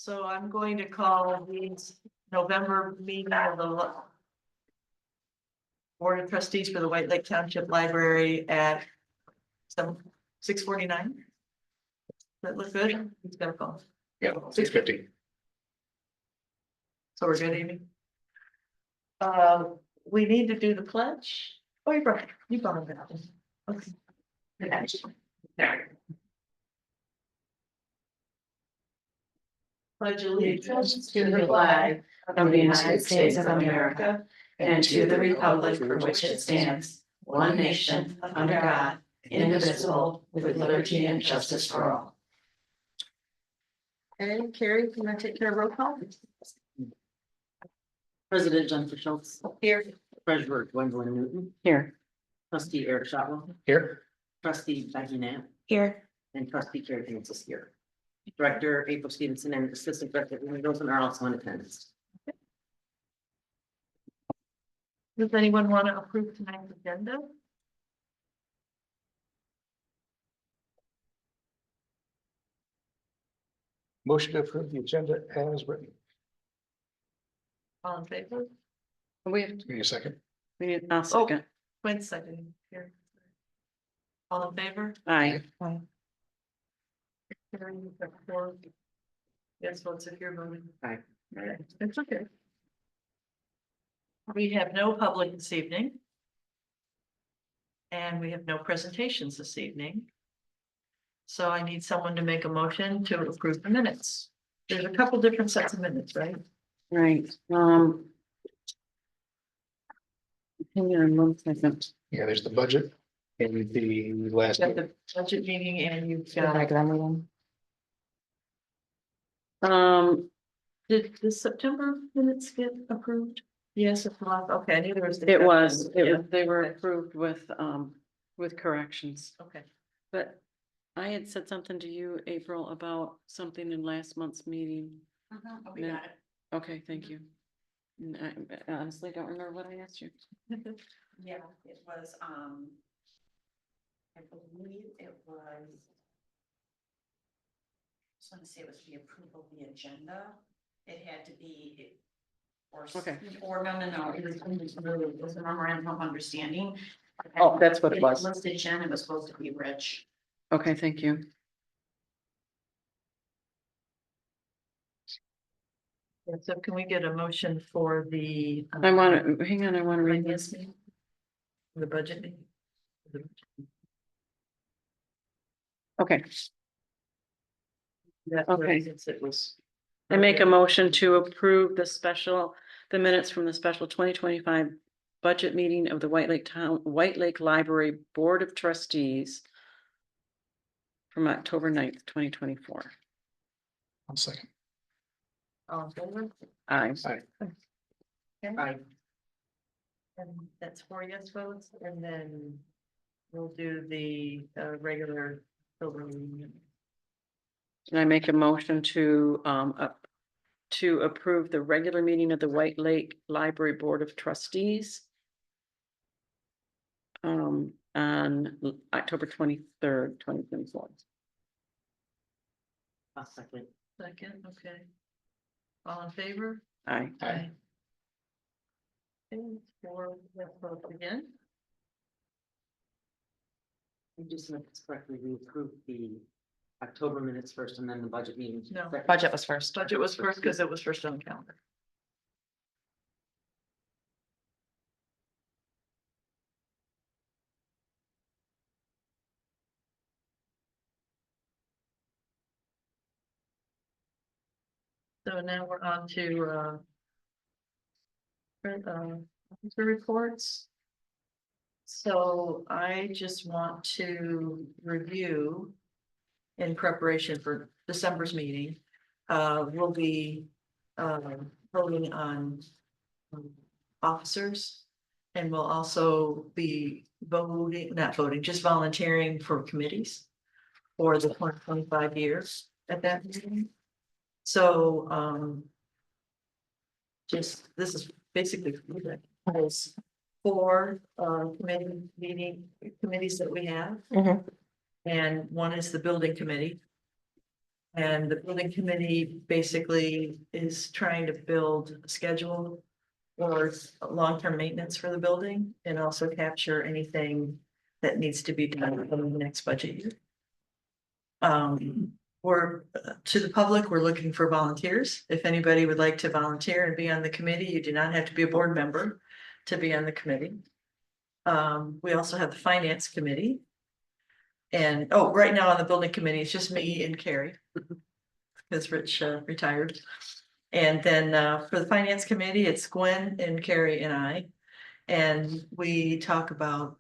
So I'm going to call the November meeting of the Board of Trustees for the White Lake Township Library at 6:49. That look good? He's got a phone. Yeah, 6:50. So we're good, Amy? We need to do the pledge. Oh, you brought it down. Okay. Pledge allegiance to the flag of the United States of America and to the republic for which it stands, one nation, under God, indivisible, with liberty and justice for all. And Carrie, can I take care of roll call? President Jennifer Schultz, Here. Treasurer Gwendolyn Newton, Here. Trustee Eric Shotwell, Here. Trustee Becky Knapp, Here. and Trustee Carrie Francis here. Director April Stevenson and Assistant Director Amy Rosen are also in attendance. Does anyone want to approve tonight's agenda? Motion to approve the agenda as written. All in favor? We have, Give me a second. we need, I'll second. Wait a second here. All in favor? Aye. Carrie, you've got four. Yes, votes if you're voting. Aye. Alright, it's okay. We have no public this evening. And we have no presentations this evening. So I need someone to make a motion to approve the minutes. There's a couple different sets of minutes, right? Right, hang on 1 second. Yeah, there's the budget and the last. You've got the budget meeting and you've got, did the September minutes get approved? Yes, it was. Okay, I knew there was. It was, Yeah. they were Okay. approved with corrections, Okay, but I had said something to you, April, about something in last month's meeting. We No. got it. Okay, thank you. And I honestly don't remember what I asked you. Yeah, it was, I believe it was. Just want to say it was the approval of the agenda. It had to be. Okay. Or no, it was a memorandum of understanding. Oh, that's what it was. Listed Jen, it was supposed to be Rich. Okay, thank you. Yeah, so can we get a motion for the? I want to, hang on, I want to read Finance this. meeting? The budget meeting? Okay, That's Okay. right, since it was. I make a motion to approve the minutes from the special 2025 budget meeting of the White Lake Library Board of Trustees from October 9th, 2024. 1 second. All in favor? Aye. Okay. Aye. And that's 4 yes votes, and then we'll do the regular. Building. And I make a motion to approve the regular meeting of the White Lake Library Board of Trustees on October 23rd, 2024. I'll second. Second, okay. All in favor? Aye. Aye. Okay, 4 yes votes again. We just make this correctly, we approved the October minutes first and then the budget meeting. No. Budget was first. Budget was first because it was first on the calendar. So now we're on to the reports. So I just want to review in preparation for December's meeting. We'll be voting on officers. And we'll also be just volunteering for committees for the 25 years at that meeting. So this is basically there's 4 committees that we have. And one is the building committee. And the building committee basically is trying to build a schedule for long-term maintenance for the building and also capture anything that needs to be done in the next budget year. We're, to the public, we're looking for volunteers. If anybody would like to volunteer and be on the committee, you do not have to be a board member to be on the committee. We also have the finance committee. And, oh, right now on the building committee, it's just me and Carrie. Because Rich retired. And then for the finance committee, it's Gwen and Carrie and I. And we talk about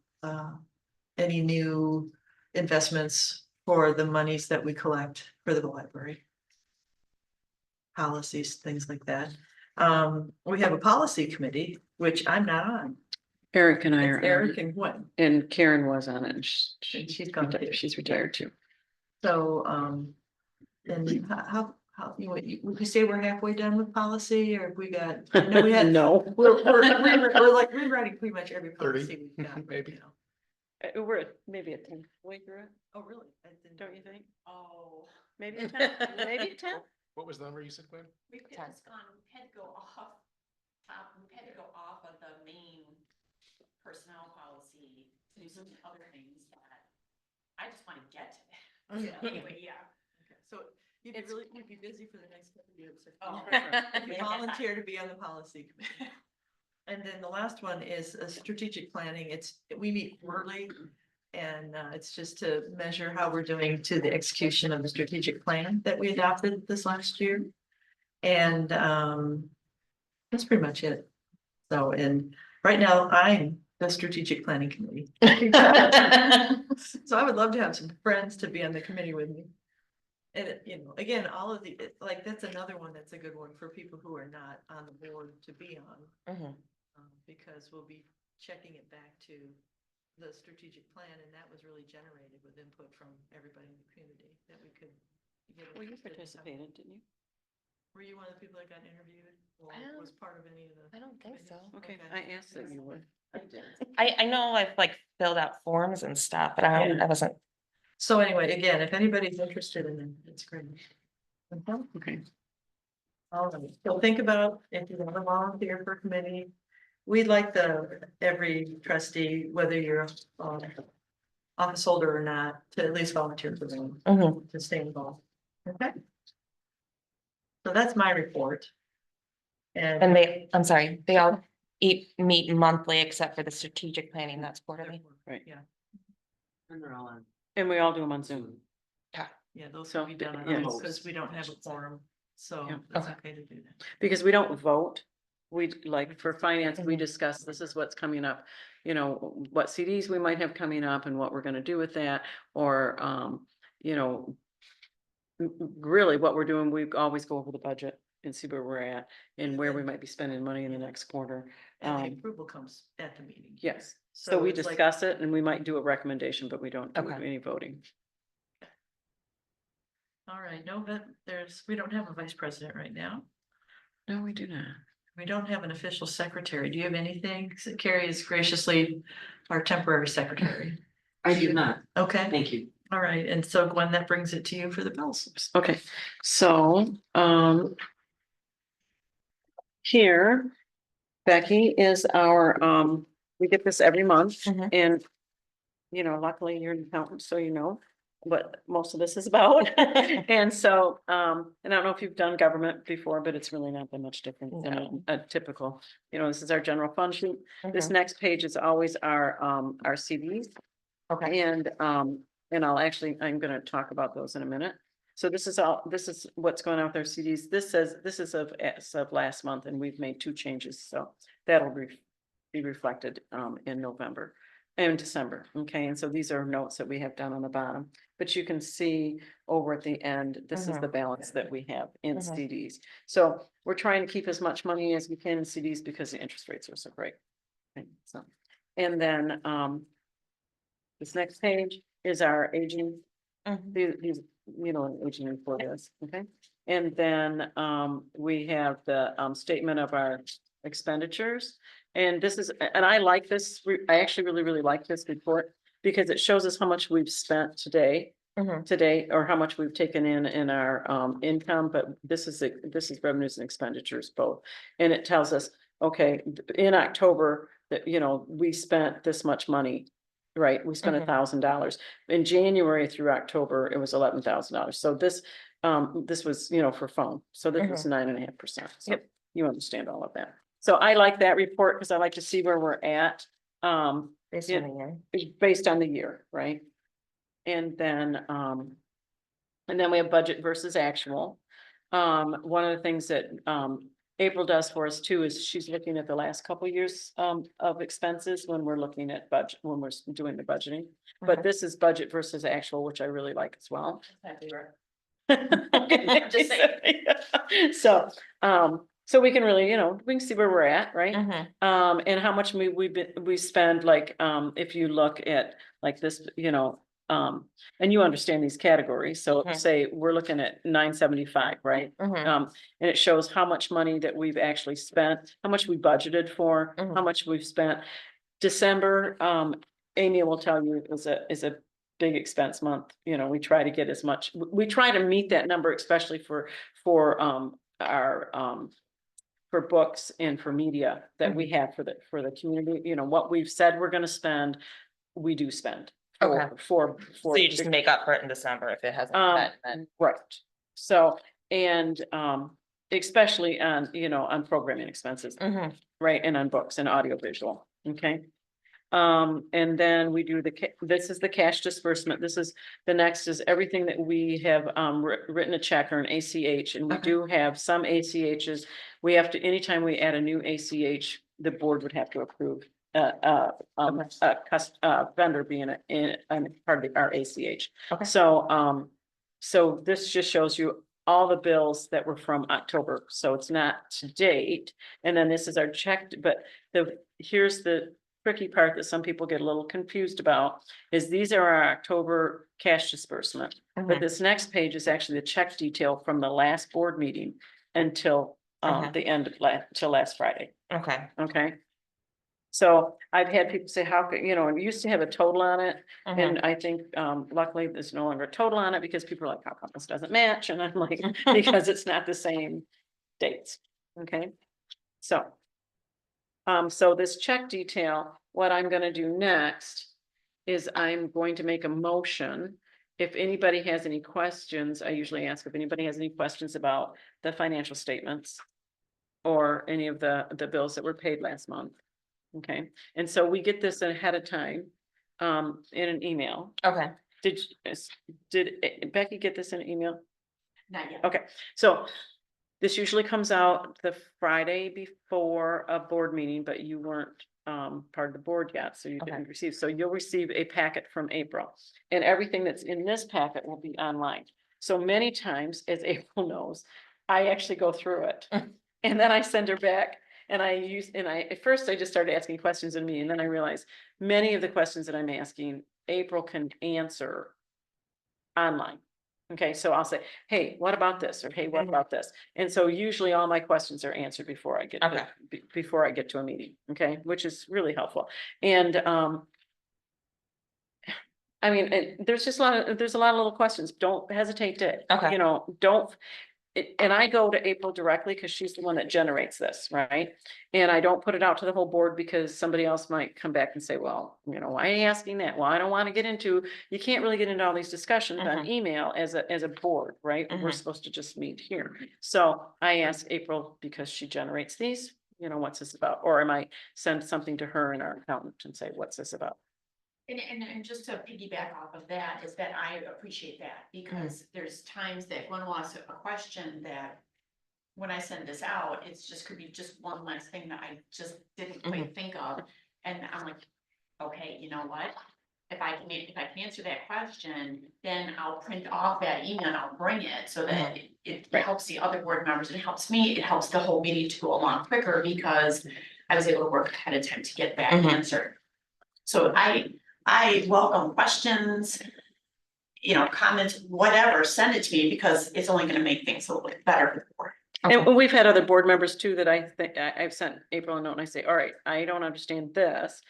any new investments for the monies that we collect for the library. Policies, things like that. We have a policy committee, which I'm not on. Eric and I It's are, Eric and Gwen. and Karen was on it, and And she's gone too. she's retired too. So, and how, would you say we're halfway done with policy, or have we got, I know we had. No. We're like rewriting pretty much every 30, policy we've got. maybe. you know. We're at maybe a 10th way through it, Oh, really? don't you think? Oh, Maybe a 10, maybe a 10? What was the number you said, Glenn? we've just gone, we've had to go off, we've had to go off of the main personnel policy to do some other things that I just want to get to that. Okay. Anyway, yeah. Okay, so you'd be busy for the next couple of years. Oh, If you volunteer to be on the policy committee. And then the last one is a strategic planning. We meet quarterly. And it's just to measure how we're doing to the execution of the strategic plan that we adopted this last year. And that's pretty much it. So, and right now I'm the strategic planning committee. So I would love to have some friends to be on the committee with me. And again, all of the, like, that's another one that's a good one for people who are not on the board to be on. Because we'll be checking it back to the strategic plan, and that was really generated with input from everybody in the community that we could. Well, you participated, didn't you? Were you one of the people that got interviewed or was part of any of the? I don't think so. Okay, I asked that you would. I did. I know I've like filled out forms and stuff, but I wasn't. So anyway, again, if anybody's interested in it, it's great. Okay. All right, so think about if you want to volunteer for a committee. We'd like every trustee, whether you're office holder or not, to at least volunteer for them, to stay involved. Okay. So that's my report. And I'm sorry, they all meet monthly except for the strategic planning, that's quarterly. Right. Yeah, And they're all on. And we all do them on Zoom. yeah, those So, will be done yeah. because we don't have a quorum, so Yeah. it's okay to do that. Because we don't vote. We like for finance, we discuss, this is what's coming up, what CDs we might have coming up and what we're gonna do with that, or, really what we're doing, we always go over the budget and see where we're at and where we might be spending money in the next quarter. And the approval comes at the meeting. Yes, so we it's like- discuss it and we might do a recommendation, but we don't do Okay. any voting. All right, no, but we don't have a vice president right now. No, we do not. We don't have an official secretary. Do you have anything? Carrie is graciously our temporary secretary. I do not, Okay, thank you. all right. And so Gwen, that brings it to you for the bills. Okay, so, here, Becky is our, we get this every month Mhm. and, luckily you're an accountant, so you know what most of this is about. And so, and I don't know if you've done government before, but it's really not that much different than a typical, this is our general fund sheet. This next page is always our CDs. Okay, And I'm gonna talk about those in a minute. So this is what's going on with our CDs. This is as of last month, and we've made 2 changes, so that'll be reflected in November and December. Okay, and so these are notes that we have done on the bottom, but you can see over at the end, this is the balance that we have in CDs. So we're trying to keep as much money as we can in CDs because the interest rates are so great. Okay, so, and then this next page is our aging. These, an aging report is, okay? And then we have the statement of our expenditures. And I like this, I actually really like this report because it shows us how much we've spent today Mhm. today, or how much we've taken in our income, but this is revenues and expenditures both. And it tells us, okay, in October, that, you know, we spent this much money, right? We spent Mhm. $1,000. In January through October, it was $11,000. So this was, you know, for phone. So this was 9.5%. So Yep. you understand all of that. So I like that report because I like to see where we're at. Based Yeah. on the year. Based on the year, right? And then we have budget versus actual. One of the things that April does for us too is she's looking at the last couple years of expenses when we're looking at budget, when we're doing the budgeting. But Okay. this is budget versus actual, which I really like as well. Just saying. So we can really, you know, we can see where we're at, right? Mhm. And how much we spend, like, if you look at like this, you know, and you understand these categories, so Mhm. say we're looking at 975, right? Mhm. And it shows how much money that we've actually spent, how much we budgeted for, Mhm. how much we've spent. December, Amy will tell you, is a big expense month. You know, we try to get as much, we try to meet that number, especially for our for books and for media that we have for the community. You know, what we've said we're gonna spend, we do spend. Okay. For. So you just make up for it in December if it hasn't met, then. Right. So, and especially on, you know, on programming expenses, Mhm. right, and on books and audiovisual, okay? And then we do this is the cash disbursement. This is, the next is everything that we have written a check or an ACH, and we Okay. do have some ACHs. We have to, anytime we add a new ACH, the board would have to approve vendor being in part of our ACH. Okay. So this just shows you all the bills that were from October, so it's not to date. And then this is our check, but here's the tricky part that some people get a little confused about, is these are our October cash disbursement. But Mhm. this next page is actually the check detail from the last board meeting until the end of till last Friday, Okay. okay? So I've had people say, how could, you know, it used to have a total on it, Mhm. and I think luckily there's no longer a total on it because people are like, how come this doesn't match? And I'm like, because it's not the same dates, okay? So this check detail, what I'm gonna do next is I'm going to make a motion. If anybody has any questions, I usually ask if anybody has any questions about the financial statements or any of the bills that were paid last month. Okay, and so we get this ahead of time in an email. Okay. Did Becky get this in an email? Not yet. Okay, so this usually comes out the Friday before a board meeting, but you weren't part of the board yet, so you Okay. didn't receive. So you'll receive a packet from April, and everything that's in this packet will be online. So many times, as April knows, I actually go through it, and then I send her back. And at first I just started asking questions in me, and then I realized many of the questions that I'm asking, April can answer online. Okay, so I'll say, hey, what about this? Or hey, what Mhm. about this? And so usually all my questions are answered before I get Okay. before I get to a meeting, okay, which is really helpful. And I mean, there's a lot of little questions. Don't hesitate to, Okay. you know, don't. And I go to April directly because she's the one that generates this, right? And I don't put it out to the whole board because somebody else might come back and say, well, you know, why are you asking that? Well, I don't want to get into, you can't really get into all these discussions on Mhm. email as a board, right? We're Mhm. supposed to just meet here. So I ask April because she generates these, you know, what's this about? Or I might send something to her and our accountant and say, what's this about? And just to piggyback off of that, is that I appreciate that, because there's times that Gwen will ask a question that. When I send this out, it's just could be just one less thing that I just didn't quite think of, and I'm like, okay, you know what? If I can answer that question, then I'll print off that email and I'll bring it so that it Right. helps the other board members, it helps me, it helps the whole meeting to go along quicker because I was able to work ahead of time to get that answered. So I welcome questions, you know, comments, whatever, send it to me because it's only gonna make things a little bit better for the board. Okay. And we've had other board members too that I think I've sent April a note and I say, all right, I don't understand this.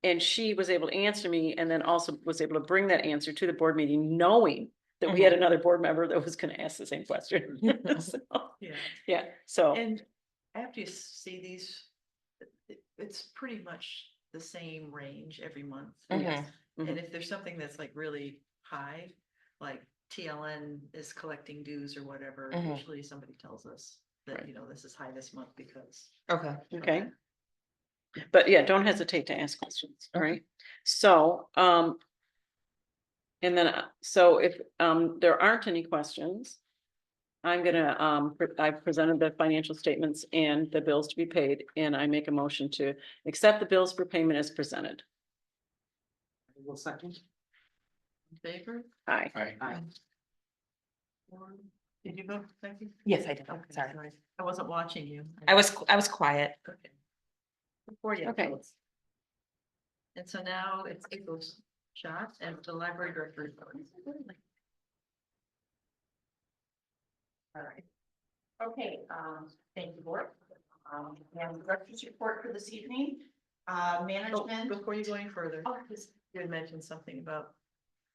and she was able to answer me and then also was able to bring that answer to the board meeting, knowing that we had another board member that was gonna ask the same question. So, Yeah, yeah, so, and after you see these, it's pretty much the same range every month. yes. And Mhm. if there's something that's like really high, like TLN is collecting dues or whatever, Mhm. usually somebody tells us that, Right. you know, this is high this month because. Okay. Okay. But yeah, don't hesitate to ask questions, all right? So, and then, so if, there aren't any questions, I'm gonna, I've presented the financial statements and the bills to be paid, and I make a motion to accept the bills for payment as presented. Will second. In favor? Aye. Aye. Aye. Did you vote, Becky? Yes, I did. Okay, Sorry. I wasn't watching you. I was quiet. Okay. Before you. Okay. And so now it's April's shot and the library director. All right. Okay, thank you, board. And the director's report for this evening, Oh, management. before you go any further, Oh, please. you had mentioned something about.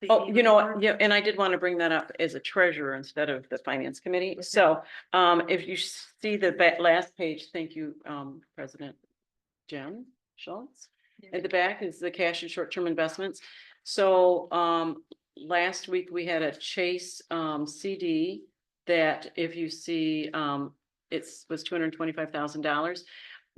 the Oh, you know what, report. yeah, and I did want to bring that up as a treasurer instead of the finance committee. So, if you see the last page, thank you, President Jen Schultz. At the back is the cash and short-term investments. So, last week we had a Chase, CD that if you see, was $225,000.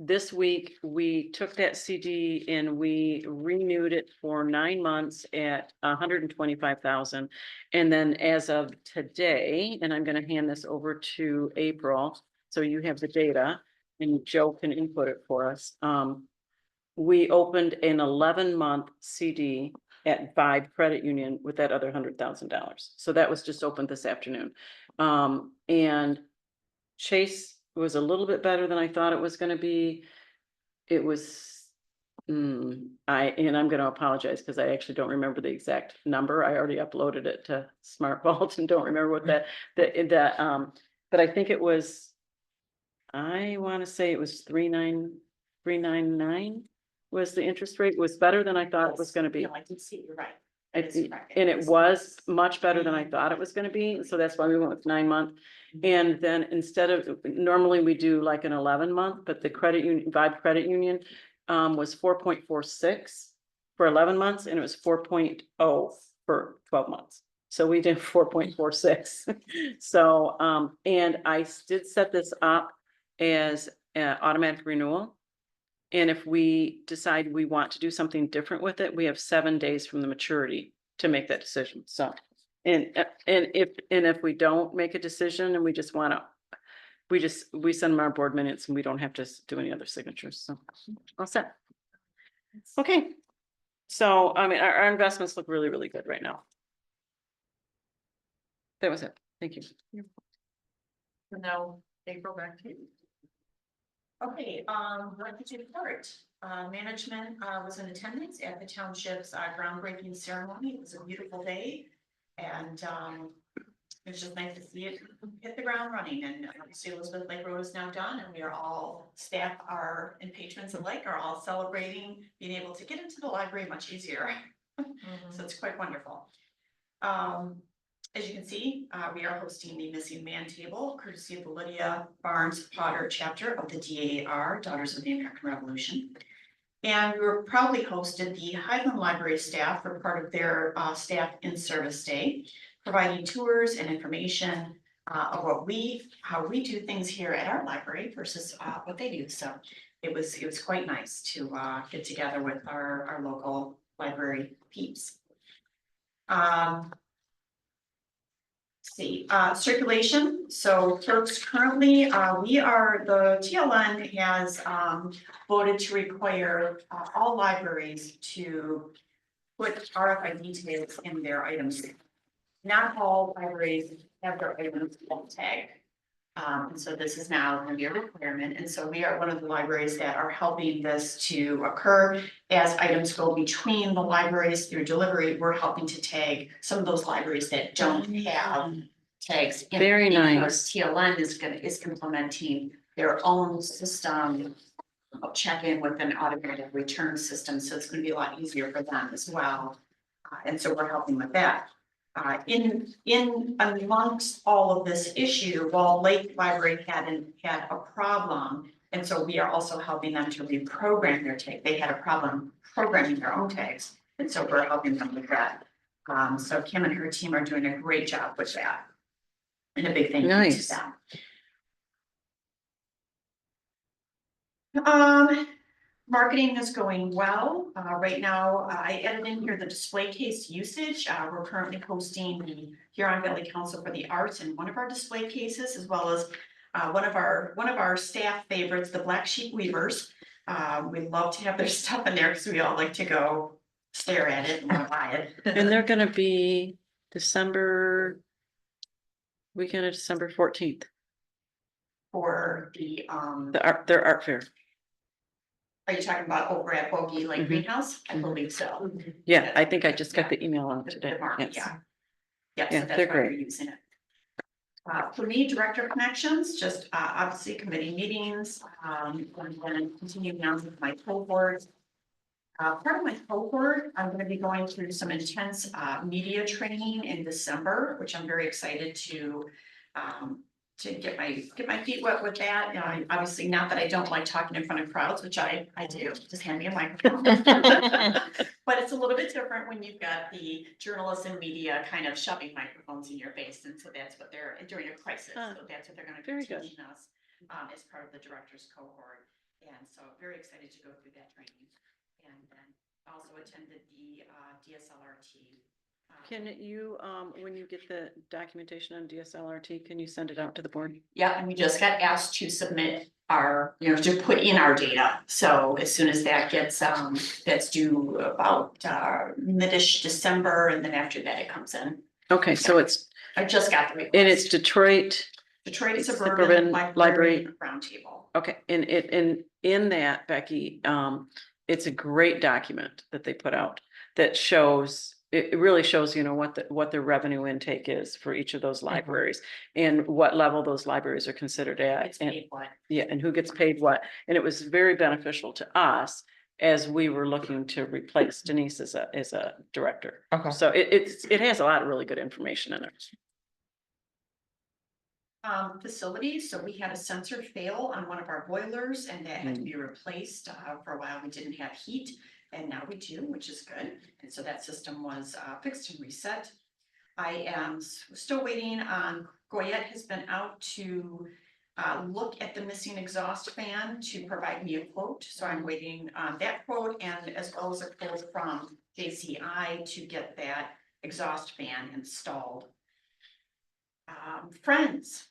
This week, we took that CD and we renewed it for 9 months at $125,000. And then as of today, and I'm gonna hand this over to April, so you have the data and Joe can input it for us. We opened an 11-month CD at Vibe Credit Union with that other $100,000. So that was just opened this afternoon. And Chase was a little bit better than I thought it was gonna be. It was, and I'm gonna apologize because I actually don't remember the exact number. I already uploaded it to Smart Vault and don't remember what but I think it was, I wanna say it was 3.99 was the interest rate, was better than I thought it was gonna be. No, I can see, you're right. I- That is correct. And it was much better than I thought it was gonna be, so that's why we went with 9 month. And then instead of, normally we do like an 11 month, but the credit union, Vibe Credit Union, was 4.46 for 11 months, and it was 4.0 for 12 months. So we did 4.46. So, and I did set this up as automatic renewal. And if we decide we want to do something different with it, we have 7 days from the maturity to make that decision. So, and if we don't make a decision and we just wanna, we send them our board minutes and we don't have to do any other signatures. So, all set. Okay. So, I mean, our investments look really, really good right now. That was it. Thank you. So now, April, back to you. Okay, what did you report? Management, was in attendance at the township's groundbreaking ceremony. It was a beautiful day. And, it was just nice to see it hit the ground running, and obviously Elizabeth Lake Road is now done, and we are all, staff are, and patrons alike are all celebrating being able to get into the library much easier. So it's quite wonderful. As you can see, we are hosting the Missing Man Table courtesy of the Lydia Barnes Potter chapter of the DAR, Daughters of the American Revolution. And we were proudly hosted the Highland Library staff for part of their staff in-service day, providing tours and information of how we do things here at our library versus what they do. So it was quite nice to get together with our local library peeps. Circulation. So folks, currently, the TLN has voted to require all libraries to put RFID tags in their items. Not all libraries have their items tagged. And so this is now going to be a requirement. And so we are one of the libraries that are helping this to occur. As items go between the libraries through delivery, we're helping to tag some of those libraries that don't have tags. Very nice. Because TLN is implementing their own system check in with an automated return system, so it's gonna be a lot easier for them as well. And so we're helping with that. In amongst all of this issue, Wall Lake Library had a problem. And so we are also helping them to reprogram their tag. They had a problem programming their own tags. And so we're helping them with that. So Kim and her team are doing a great job with that. And a big thank you to Nice. them. Marketing is going well. Right now, I added in here the display case usage. We're currently hosting the Huron Valley Council for the Arts in one of our display cases, as well as one of our staff favorites, the Black Sheep Weavers. We love to have their stuff in there because we all like to go stare at it and want to buy it. And they're gonna be weekend of December 14th, For their art fair. are you talking about over at Bogey Lake Mhm. Greenhouse? I believe so. Yeah, I think I just got the email out The today. market, Yes. yeah. Yeah, Yeah, so they're that's why we're great. using it. For me, Director of Connections, just obviously committee meetings, I'm gonna continue now with my cohort. Part of my cohort, I'm gonna be going through some intense media training in December, which I'm very excited to get my feet wet with that. You know, obviously not that I don't like talking in front of crowds, which I do, just hand me a microphone. But it's a little bit different when you've got the journalists and media kind of shoving microphones in your face, and so that's what they're during a crisis. Huh. So that's what they're going to Very be good. teaching us as part of the director's cohort. And so very excited to go through that training. And then also attended the DSLRT. Can you, when you get the documentation on DSLRT, can you send it out to the board? Yeah, and we just got asked to submit our, to put in our data. So as soon as that gets, that's due about mid-ish December, and then after that it comes in. Okay, so it's, I just got the request. and it's Detroit, Detroit Suburban Suburban Library. Library Roundtable. okay, and in that, Becky, it's a great document that they put out that shows, it really shows, what the revenue intake is for each of those libraries and what level those libraries are considered at. It's And paid what? yeah, and who gets paid what. And it was very beneficial to us as we were looking to replace Denise as a director. Okay. So it has a lot of really good information in it. Facilities, so we had a sensor fail on one of our boilers, and that had to be replaced. For a while, we didn't have heat, and now we do, which is good. And so that system was fixed and reset. I am still waiting on, Goyette has been out to look at the missing exhaust fan to provide me a quote. So I'm waiting on that quote, and as well as a quote from JCI to get that exhaust fan installed. Friends,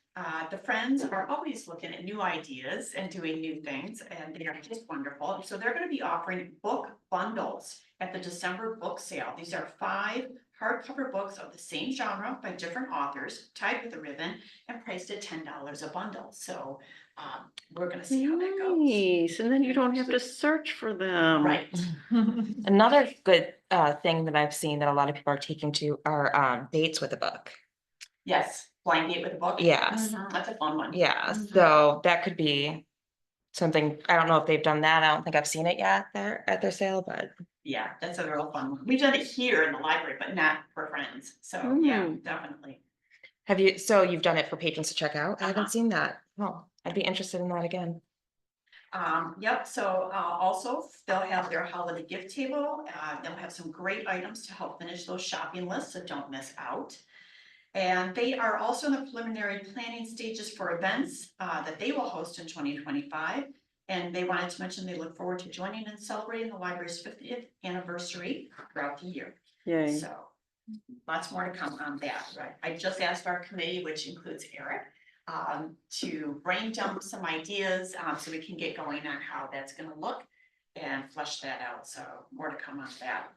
the Friends are always looking at new ideas and doing new things, and they are just wonderful. So they're going to be offering book bundles at the December book sale. These are 5 hardcover books of the same genre by different authors, tied with a ribbon, and priced at $10 a bundle. So we're going to see how that goes. Nice, and then you don't have to search for them. Right. Another good thing that I've seen that a lot of people are taking to are dates with a book. Yes, blind date with a book. Yes. That's a fun one. Yeah, so that could be something, I don't know if they've done that. I don't think I've seen it yet there at their sale, but Yeah, that's a real fun one. We've done it here in the library, but not for Friends. So yeah, definitely. so you've done it for patrons to check out? I Uh-huh. haven't seen that. Oh, I'd be interested in that again. Yep, so also they'll have their holiday gift table. They'll have some great items to help finish those shopping lists, so don't miss out. And they are also in the preliminary planning stages for events that they will host in 2025. And they wanted to mention they look forward to joining and celebrating the library's 50th anniversary throughout the year. Yay. So lots more to come on that, right? I just asked our committee, which includes Eric, to brain dump some ideas so we can get going on how that's going to look and flesh that out. So more to come on that.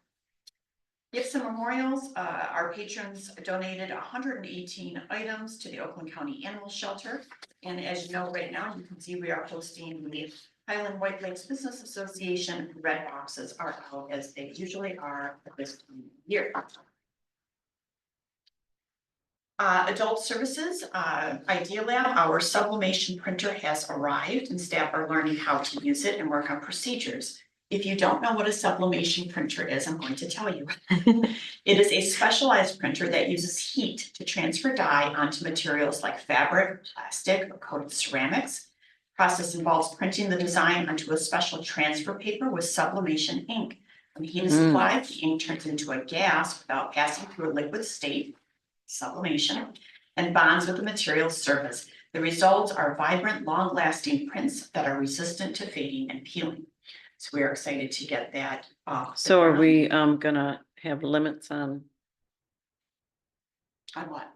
Gifts and memorials, our patrons donated 118 items to the Oakland County Animal Shelter. And as you know, right now, you can see we are hosting the Highland White Lakes Business Association. Red boxes are out as they usually are at this time of year. Adult services, Idea Lab, our sublimation printer has arrived and staff are learning how to use it and work on procedures. If you don't know what a sublimation printer is, I'm going to tell you. It is a specialized printer that uses heat to transfer dye onto materials like fabric, plastic, or coated ceramics. Process involves printing the design onto a special transfer paper with sublimation ink. When heat is applied, the ink turns into a gas without passing through a liquid state, sublimation, and bonds with the material's surface. The results are vibrant, long-lasting prints that are resistant to fading and peeling. So we are excited to get that. So are we gonna have limits on, On what?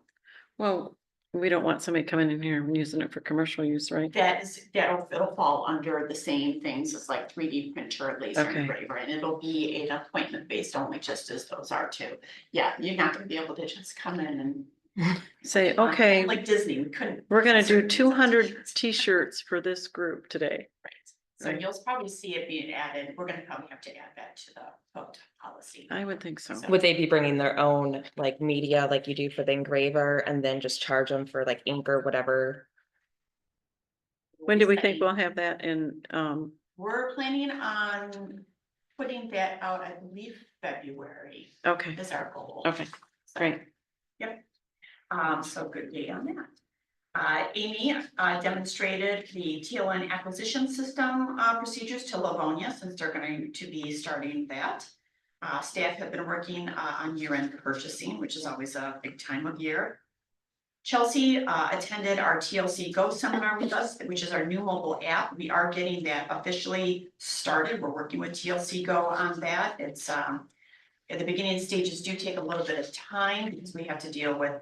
well, we don't want somebody coming in here and using it for commercial use, right? It'll fall under the same things as like 3D printer, laser Okay. engraver, and it'll be an appointment based only, just as those are too. Yeah, you're not gonna be able to just come in and. Say, okay, Like Disney, we couldn't. we're gonna do certain things on 200 t-shirts. t-shirts for this group today. Right, so Right. you'll probably see it being added, we're gonna probably have to add that to the vote policy. I would think so. Would they be bringing their own like media like you do for the engraver and then just charge them for like ink or whatever? When do we think we'll have that in, We're planning on putting that out, I believe, February okay, is our goal. okay, So, great. Yep. So good day on that. Amy demonstrated the TLN acquisition system procedures to Livonia, since they're going to be starting that. Staff have been working on year-end purchasing, which is always a big time of year. Chelsea attended our TLC Go seminar with us, which is our new mobile app. We are getting that officially started. We're working with TLC Go on that. It's at the beginning stages do take a little bit of time because we have to deal with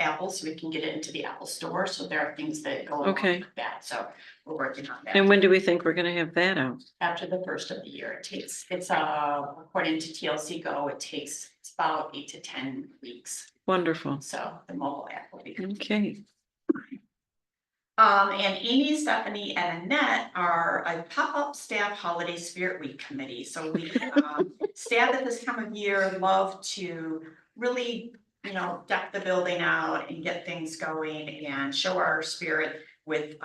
Apple, so we can get it into the Apple store. So there are things that go along Okay. with that. So we're working on that. And when do we think we're gonna have that out? After the first of the year, it's according to TLC Go, it's about 8 to 10 weeks. Wonderful. So the mobile app will be. Okay, And Amy, Stephanie, and Annette are a pop-up staff holiday spirit week committee. So we, staff at this time of year love to really, deck the building out and get things going and show our spirit with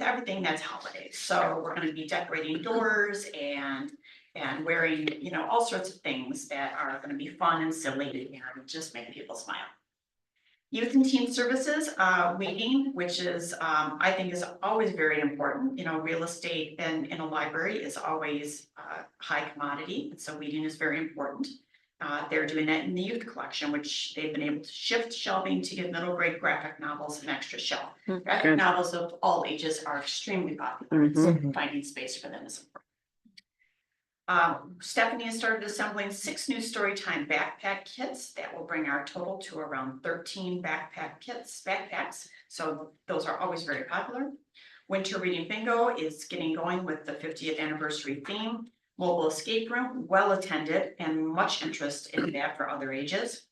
everything that's holidays. So we're gonna be decorating doors and wearing, all sorts of things that are gonna be fun and silly and just make people smile. Youth and Teen Services, weeding, which is, I think is always very important. Real estate in a library is always high commodity, and so weeding is very important. They're doing that in the youth collection, which they've been able to shift shelving to give middle grade graphic novels an extra shelf. Graphic good. novels of all ages are extremely popular, and so Mhm. finding space for them is important. Stephanie has started assembling 6 new Storytime backpack kits that will bring our total to around 13 backpacks. So those are always very popular. Winter Reading Bingo is getting going with the 50th anniversary theme. Mobile escape room, well attended, and much interest in that for other ages.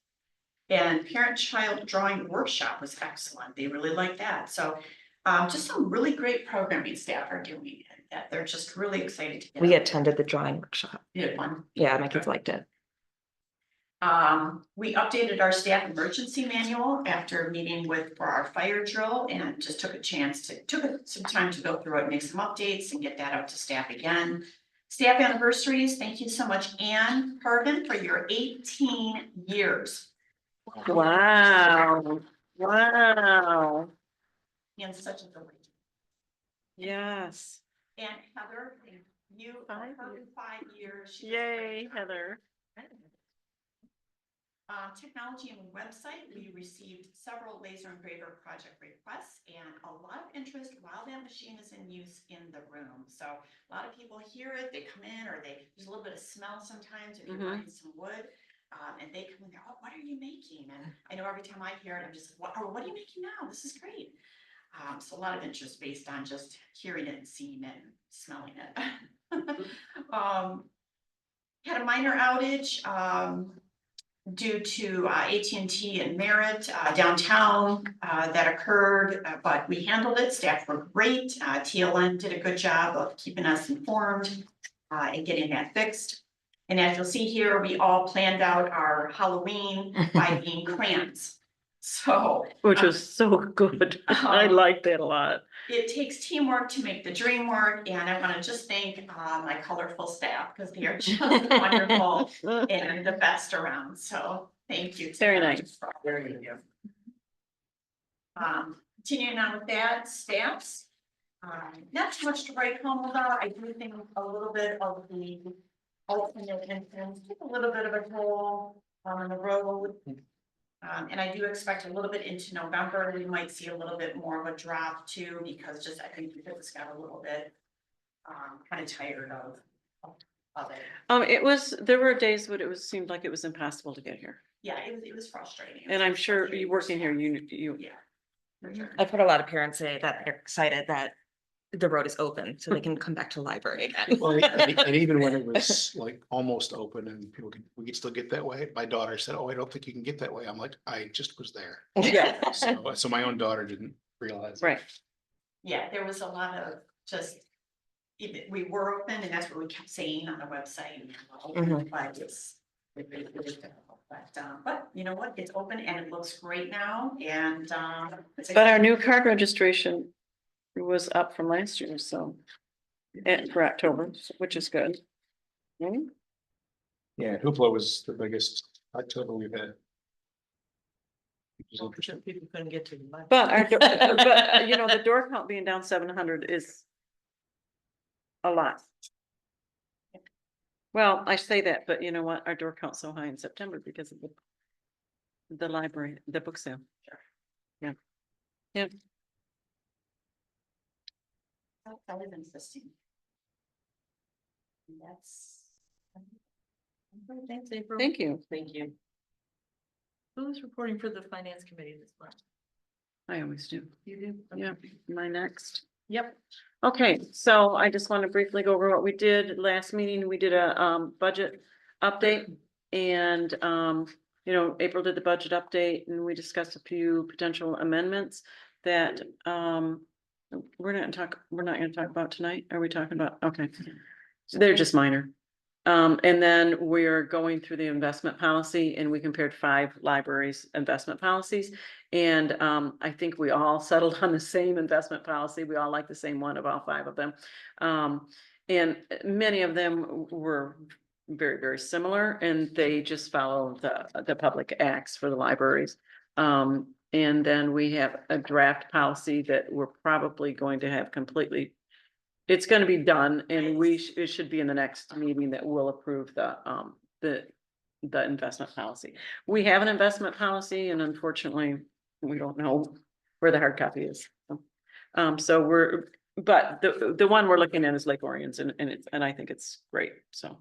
And parent-child drawing workshop was excellent. They really liked that. So just some really great programming staff are doing it, that they're just really excited to get. We out. attended the drawing workshop. Did one. Yeah, my kids liked it. We updated our staff emergency manual after meeting for our fire drill, and just took some time to go through it, make some updates and get that out to staff again. Staff anniversaries, thank you so much, Anne Harden, for your 18 years. Wow, wow, And such a delight. yes, And Heather, you, Five her years. 5 years. she was yay, great. Heather. Technology and website, we received several laser engraver project requests and a lot of interest while that machine is in use in the room. So a lot of people hear it, they come in, or there's a little bit of smell sometimes if you're Mhm. buying some wood. And they come in there, oh, what are you making? And I know every time I hear it, I'm just, what are you making now? This is great. So a lot of interest based on just hearing it and seeing it and smelling it. Had a minor outage, due to AT&T and Merritt downtown that occurred, but we handled it. Staff were great. TLN did a good job of keeping us informed and getting that fixed. And as you'll see here, we all planned out our Halloween by being crayons. So Which was so good. I liked that a lot. it takes teamwork to make the dream work, and I want to just thank my colorful staff because they are just wonderful and the best around. So thank you. to Very them. nice. Very good. Continuing on with that, staffs. Not too much to write home about. I do think a little bit of the alternate instance, took a little bit of a toll on the road. And I do expect a little bit into November, we might see a little bit more of a drop too, because just, I think people just got a little bit kind of tired of it. There were days when seemed like it was impossible to get here. Yeah, it was frustrating. And I'm sure you working here, you. Yeah. For sure. I've heard a lot of parents say that they're excited that the road is open, so they can come back to the library again. Well, and even when it was like almost open and we could still get that way, my daughter said, oh, I don't think you can get that way. I'm like, I just was there. Yeah. So my own daughter didn't realize. Right. Yeah, there was a lot of just, we were open and that's what we kept saying on the website. Mhm. But it's, but you know what, it's open and it looks great now and. But our new card registration was up from last year, so. And for October, which is good. Right? Yeah, Hoopla was the biggest October we've had. Which is interesting. People couldn't get to the. But but you know, the door count being down 700 is. A lot. Well, I say that, but you know what, our door count's so high in September because of the library, the book sale. Yeah. Yeah, That was interesting. And that's. Thanks, April. thank you. Thank you. Who's reporting for the finance committee this month? I always do. You do? Yeah, my next. Yep. Okay, so I just want to briefly go over what we did last meeting. We did a budget update. And you know, April did the budget update and we discussed a few potential amendments that we're not gonna talk about tonight. Are we talking about? Okay. So they're just minor. And then we're going through the investment policy and we compared 5 libraries' investment policies. And I think we all settled on the same investment policy. We all like the same one of all 5 of them. And many of them were very, very similar and they just follow the public acts for the libraries. And then we have a draft policy that we're probably going to have completely. It's gonna be done and it should be in the next meeting that will approve the investment policy. We have an investment policy and unfortunately, we don't know where the hard copy is. So but the one we're looking at is Lake Orion's and I think it's great, so.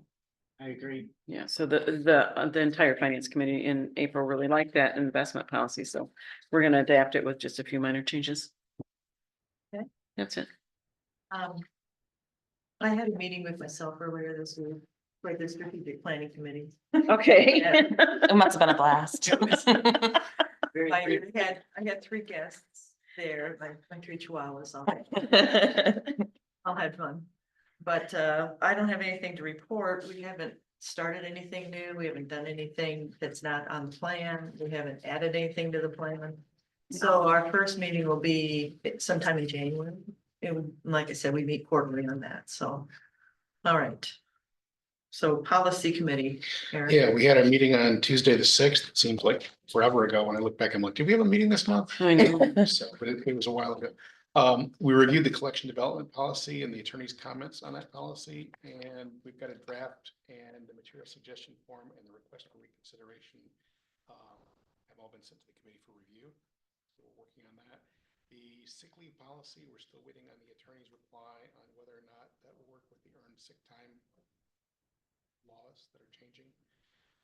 I agree. Yeah, so the entire finance committee in April really liked that investment policy, so we're gonna adapt it with just a few minor changes. Okay. That's it. I had a meeting with myself earlier this week for the strategic planning committee. Okay. It must have been a blast. Very I good. had 3 guests there, my 3 chihuahuas, I'll have fun. But I don't have anything to report. We haven't started anything new. We haven't done anything that's not on the plan. We haven't added anything to the plan. So our first meeting will be sometime in January. And like I said, we meet quarterly on that, so. All right. So policy committee. Eric. Yeah, we had a meeting on Tuesday, the 6th. It seems like forever ago. When I look back, I'm like, did we have a meeting this month? I know. So, but it was a while ago. We reviewed the collection development policy and the attorney's comments on that policy, and we've got a draft and the material suggestion form and the request for reconsideration. Have all been sent to the committee for review. So we're working on that. The sick leave policy, we're still waiting on the attorney's reply on whether or not that will work with the earned sick time laws that are changing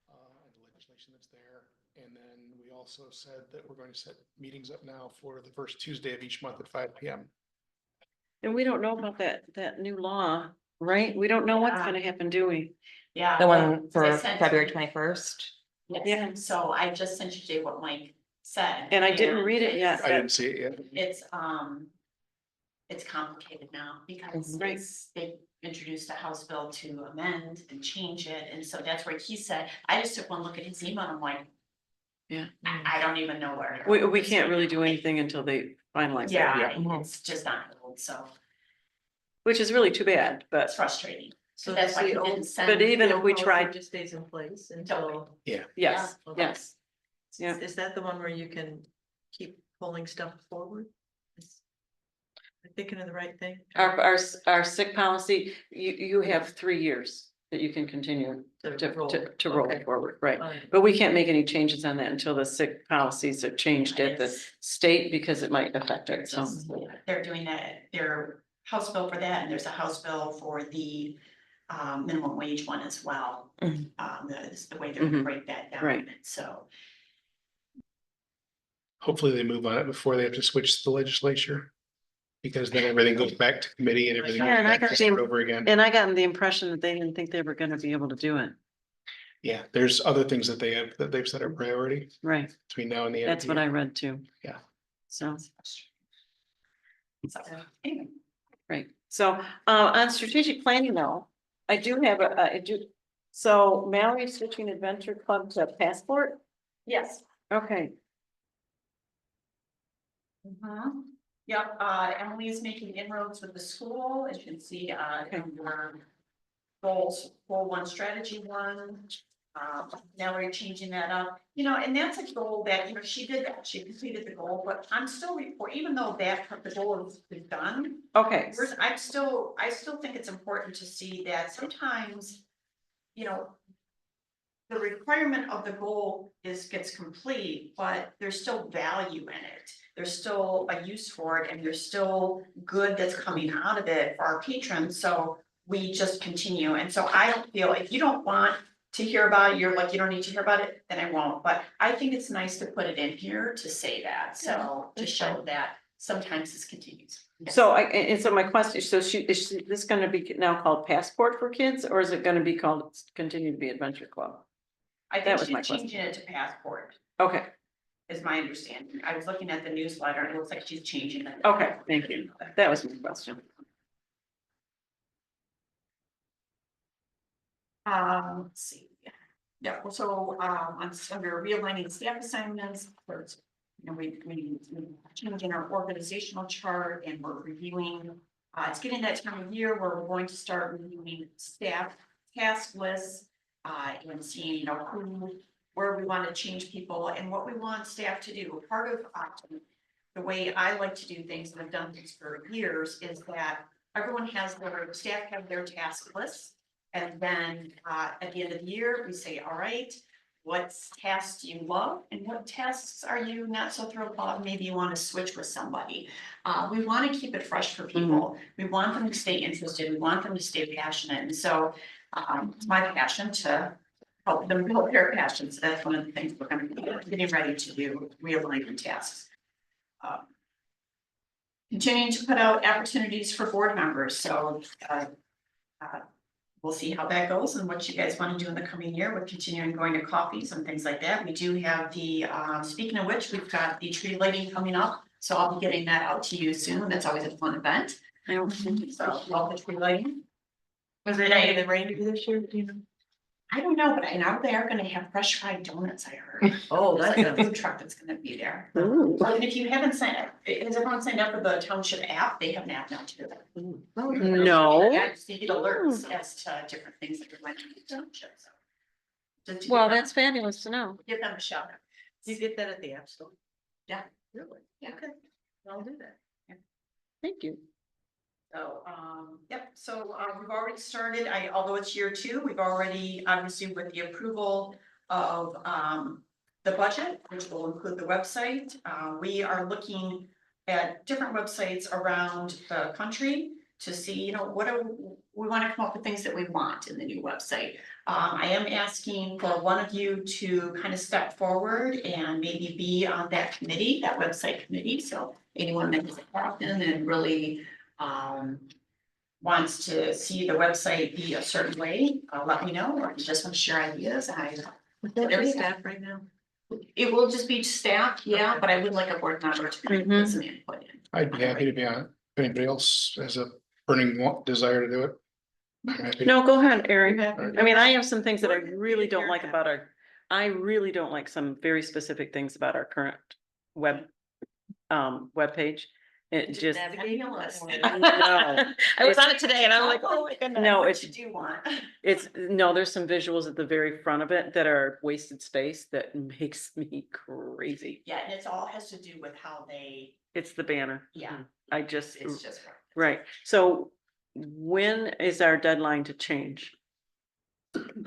and the legislation that's there. And then we also said that we're going to set meetings up now for the first Tuesday of each month at 5 p.m. And we don't know about that new law, right? We don't know what's Yeah. gonna happen, do we? Yeah. The well, one 'cause for I sent- February 21st. Yeah. Yes, so I just sent you Jay what Mike said. And I didn't read it yet. I didn't see it yet. It's complicated now because Right. they introduced a House bill to amend and change it, and so that's where he said, I just took one look at his email, and I'm like. I don't even know where. to go. We can't really do anything until they finalize it. Yeah, Mhm. it's just not old, so Which is really too bad, it's but frustrating. So That's why the he didn't old- send. But even the if we old policy tried- Just stays in place until. yes, Yeah. yes. Yeah. Is that the one where you can keep pulling stuff forward? I'm thinking of the right thing. Our sick policy, you have 3 years that you can continue to roll Okay. forward, right? Fine. But we can't make any changes on that until the sick policies are changed at the state because it might affect it, so. They're doing that, their House bill for that, and there's a House bill for the minimum wage one as well. Mhm. It's the way they're gonna Mhm. break that down, Right. so. Hopefully they move on it before they have to switch the legislature. Because then everything goes back to committee and everything. Yeah, and I goes back got to the- start over again. And I got the impression that they didn't think they were gonna be able to do it, Yeah, there's other things that they've set a priority right? between now and the end. of That's the what year. I read too. Yeah. So, So, anyway. right, so, on strategic planning though, I do have so Mallory's switching Adventure Club to Passport, Yes. okay. Yep, Emily is making inroads with the school, as you can see, in your goals, goal one, strategy one. Now we're changing that up, and that's a goal that, she did that, she completed the goal, but I'm still even though the goal is done. Okay, I still think it's important to see that sometimes, the requirement of the goal gets complete, but there's still value in it. There's still a use for it and there's still good that's coming out of it for our patrons, so we just continue. And so I don't feel, if you don't want to hear about it, you're like, you don't need to hear about it, then I won't, but I think it's nice to put it in here to say that, so to show that sometimes this continues. so and so my question, so is this gonna be now called Passport for Kids, or is it gonna be called, continue to be Adventure Club? I That think was my she's changing it to Passport, Okay, is my understanding. I was looking at the newsletter and it looks like she's changing it. okay, thank you, that was my question. Let's see. Yeah, well, so, under realigning staff assignments, there's, we changing our organizational chart and we're reviewing. It's getting that time of year where we're going to start reviewing staff task lists, and seeing, where we want to change people and what we want staff to do. Part of, the way I like to do things, and I've done this for years, is that everyone has staff have their task lists. And then, at the end of the year, we say, all right, what tasks do you love and what tasks are you not so thrilled about? Maybe you want to switch with somebody. We want to keep it fresh for people. We want them to stay interested. We want them to stay passionate. And so, it's my passion to help them build their passions. That's one of the things we're going to be getting ready to do, realigning tasks. Continuing to put out opportunities for board members. So, we'll see how that goes and what you guys want to do in the coming year with continuing going to coffees and things like that. We do have the, speaking of which, we've got the tree lighting coming up. So I'll be getting that out to you soon. That's always a fun event. So love the tree lighting. Was it any of the reindeer this year, do you know? I don't know, but I know they are gonna have fresh fried donuts, I heard. Oh, There's that's like a nice. food truck that's gonna be there. Ooh. And if you haven't signed up, has everyone signed up for the Township app? They have an app now too. No. Yeah, so you get alerts as to different things that are like in the township, so. Just to Well, give them- that's fabulous to know. Give them a shout out. Do you get that at the App Store? Yeah. Really? Yeah. Okay, I'll do that. Thank you. So, yep, so, we've already started, although it's year 2, we've already, obviously with the approval of, the budget, which will include the website. We are looking at different websites around the country to see, what we want to come up with things that we want in the new website. I am asking for one of you to kind of step forward and maybe be on that committee, that website committee, so anyone that is in and really wants to see the website be a certain way, let me know, or if you just want to share ideas, Every staff right now? it will just be staff, yeah, Okay. but I would like a board member to kind of put some input in. I'd be happy to be on it. If anybody else has a burning desire to do it. I'm happy. No, go ahead, Erin. You happy? I mean, I have some things that I really don't like about I really don't like some very specific things about our current webpage. It just, Navigate on Fabulous. that. no, I was on it today and I'm like, oh my goodness. no, What it's, you do want. no, there's some visuals at the very front of it that are wasted space that makes me crazy. Yeah, and it's all has to do with how they, It's the banner. yeah, I just, it's just. right. So when is our deadline to change?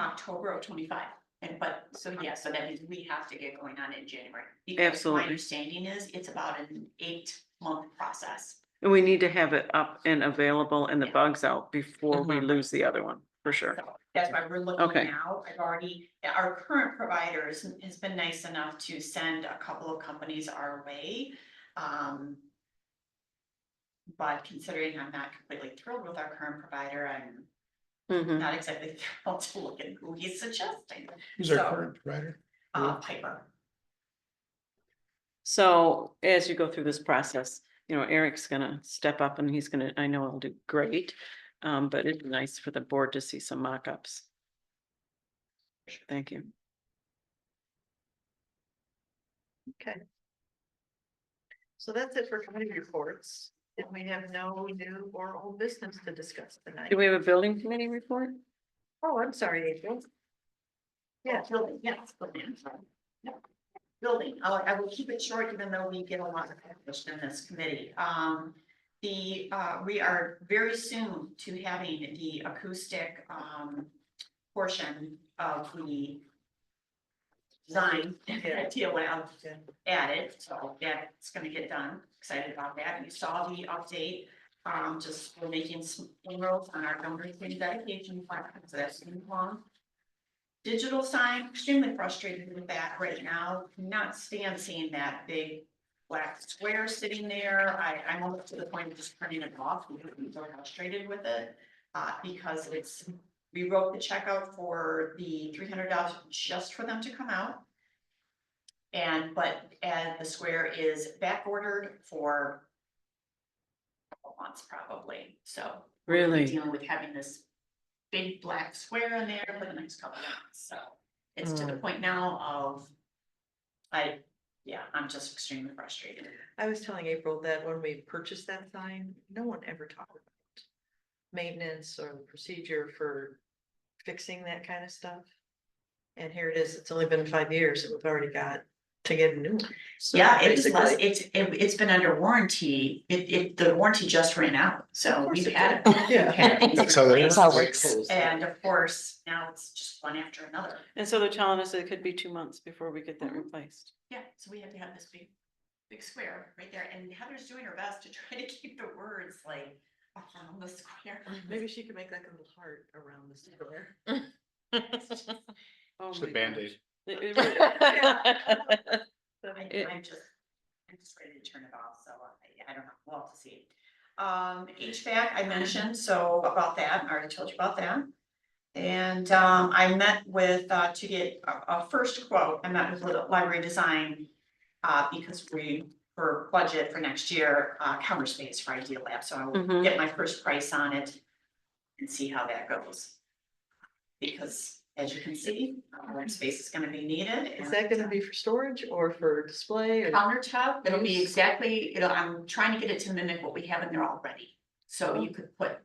October of 25. And but, so yeah, so that means we have to get going on in January. Because Absolutely. my understanding is it's about an 8-month process. And we need to have it up and available and the Yeah. bugs out before we Mhm. lose the other one, for sure. So that's why we're looking Okay. now. I've already, our current providers has been nice enough to send a couple of companies our way. But considering I'm not completely thrilled with our current provider, I'm Mhm. not exactly thrilled to look at who he's suggesting. Who's our So, current provider? Piper. So as you go through this process, you know, Eric's gonna step up and he's gonna, I know he'll do great. But it'd be nice for the board to see some mock-ups. Thank you. Okay. So that's it for committee reports. And we have no new or old business to discuss tonight. Do we have a building committee report? Oh, I'm sorry, April. Yeah, building, yes, building, I'm sorry. Yep. Building, I will keep it short, even though we get a lot accomplished in this committee. We are very soon to having the acoustic, portion of the design idea lab added, so that's gonna get done. Excited about that. You saw the update. Just we're making some inroads on our number three dedication plan, so that's moving along. Digital sign, extremely frustrated with that right now. Cannot stand seeing that big black square sitting there. I'm almost to the point of just turning it off because I'm so frustrated with it. Because we wrote the checkout for the $300 just for them to come out. But the square is back ordered for a couple months probably, so. we're gonna be Really? Dealing with having this big black square in there for the next couple of months, so. It's to the point now of, I'm just extremely frustrated. I was telling April that when we purchased that sign, no one ever talked about maintenance or the procedure for fixing that kind of stuff. And here it is, it's only been 5 years and we've already got to get a new one. So Yeah, it was less, basically- it's been under warranty, the warranty just ran out, Of so course we've it had did. it. Yeah. had it That's how they replaced. That's how it works. And of course, now it's just one after another. And so they're telling us it could be 2 months before we get that replaced. Yeah, so we have to have this big square right there, and Heather's doing her best to try to keep the words like around the square. Maybe she could make like a little heart around the square. Oh It's the my Band-Aid. gosh. It really- I'm just ready to turn it off, so I don't know, we'll have to see. HVAC I mentioned, so about that, I already told you about that. And I met with, to get a first quote, I met with Library Design. Because for budget for next year, counter space for Idea Lab, so I will Mhm. get my first price on it. And see how that goes. Because as you can see, space is gonna be needed. Is that gonna be for storage or for display or? Countertop, it'll be exactly, I'm trying to get it to mimic what we have in there already. So you could put,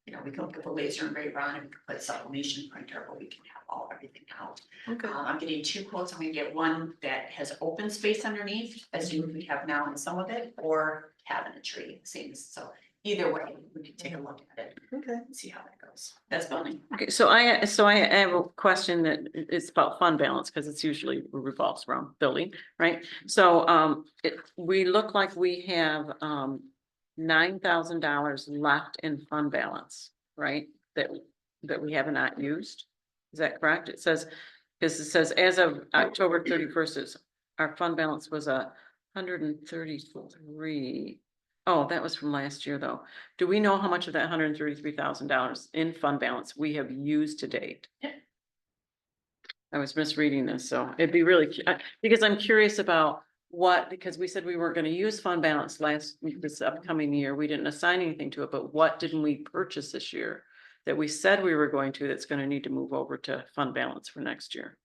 we can put the laser engraver on it, we could put sublimation printer, but we can have everything out. Okay, I'm getting 2 quotes. I'm gonna get one that has open space underneath, as you we have now in some of it, or cabinetry, same, so either way, we can take a look at it okay. and see how that goes. That's building. Okay, so I have a question that it's about fund balance, because it's usually revolves around building, right? So, we look like we have, $9,000 left in fund balance, right? That we have not used. Is that correct? It says, because it says as of October 31st, our fund balance was 133. Oh, that was from last year, though. Do we know how much of that $133,000 in fund balance we have used to date? Yeah. I was misreading this, so it'd be really, because I'm curious about because we said we weren't gonna use fund balance this upcoming year. We didn't assign anything to it, but what didn't we purchase this year that we said we were going to, that's gonna need to move over to fund balance for next year?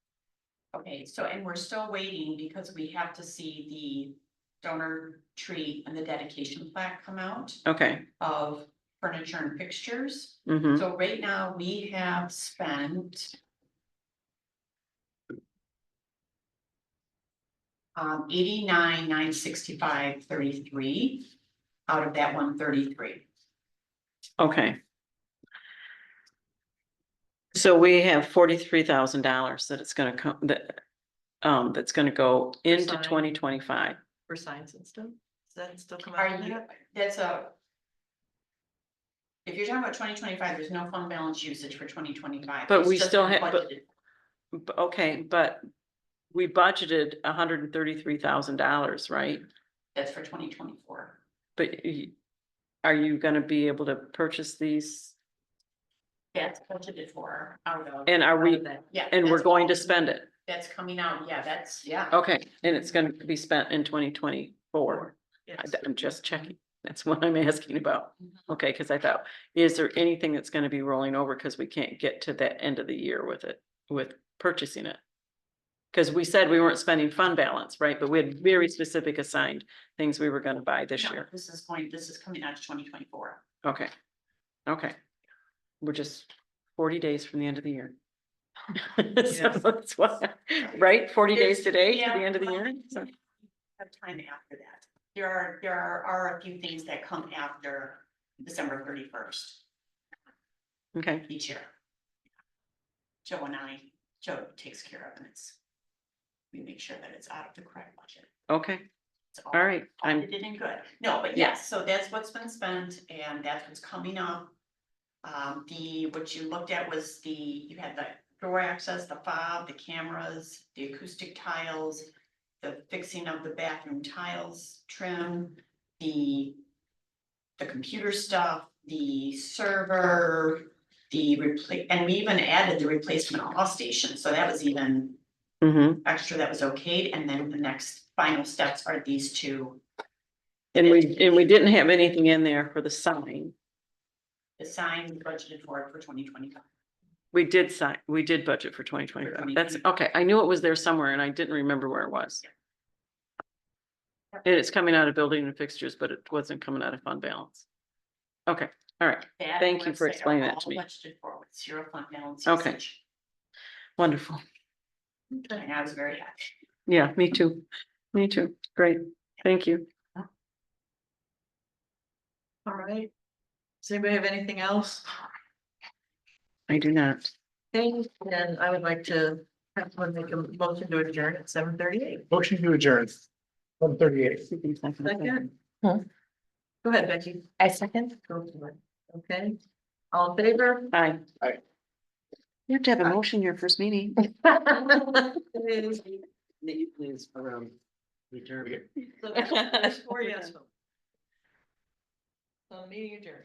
Okay, so, and we're still waiting because we have to see the donor tree and the dedication plaque come out Okay. of furniture and fixtures. Mm-hmm. So right now, we have spent. 89,965.33 out of that 133. Okay. So we have $43,000 that it's gonna come, that's gonna go into sign. 2025. For signs and stuff? Does that still come Are out of you, that? that's a. If you're talking about 2025, there's no fund balance usage for 2025. But It's we just still been have- but- budgeted. Okay, but we budgeted $133,000, right? That's for 2024. But are you gonna be able to purchase these? That's budgeted for out of. And are we, Yeah. and we're that's going to all- spend it? That's coming out, yeah, that's, yeah. Okay, and it's gonna be spent in 2024. Yes. I'm just checking. That's what I'm asking about. Mhm. Okay, because I thought, is there anything that's gonna be rolling over because we can't get to that end of the year with it, with purchasing it? Because we said we weren't spending fund balance, right? But we had very specific assigned things we were gonna buy this No, year. this is coming out to 2024. Okay, okay. We're just 40 days from the end of the year. So Yes. that's why, right? 40 days today to Yeah, the end of the well, year? So- Have time after that. There are a few things that come after December 31st Okay, each year. Joe takes care of, and we make sure that it's out of the correct budget. okay, It's all right. I'm, audited and good. No, but Yeah. yes, so that's what's been spent and that's what's coming up. What you looked at was you had the door access, the fob, the cameras, the acoustic tiles, the fixing of the bathroom tiles, trim, the computer stuff, the server, and we even added the replacement all station, so that was even mhm. extra that was okayed, and then the next final steps are these two. And we didn't have anything in there for the sign. The sign budgeted for it for 2025. We did budget for 2025. That's, okay, I knew it was there somewhere and I didn't remember where it was. And it's coming out of building and fixtures, but it wasn't coming out of fund balance. Okay, all right, That Thank you for website are explaining that all to me. Budgeted for with zero fund balance Okay. usage, wonderful. and I was very happy. Yeah, me too. Me too. Great, thank you. All right. Does anybody have anything else? I do not. Okay, then I would like to have someone make a motion to adjourn at 7:38. Motion to adjourn. 1:38. Second. Huh? Go ahead, Becky. I second. Go for it. Okay. All in favor? Aye. Aye. You have to have a motion your first meeting. Please, return. So that's 4 yes votes. So meeting adjourned.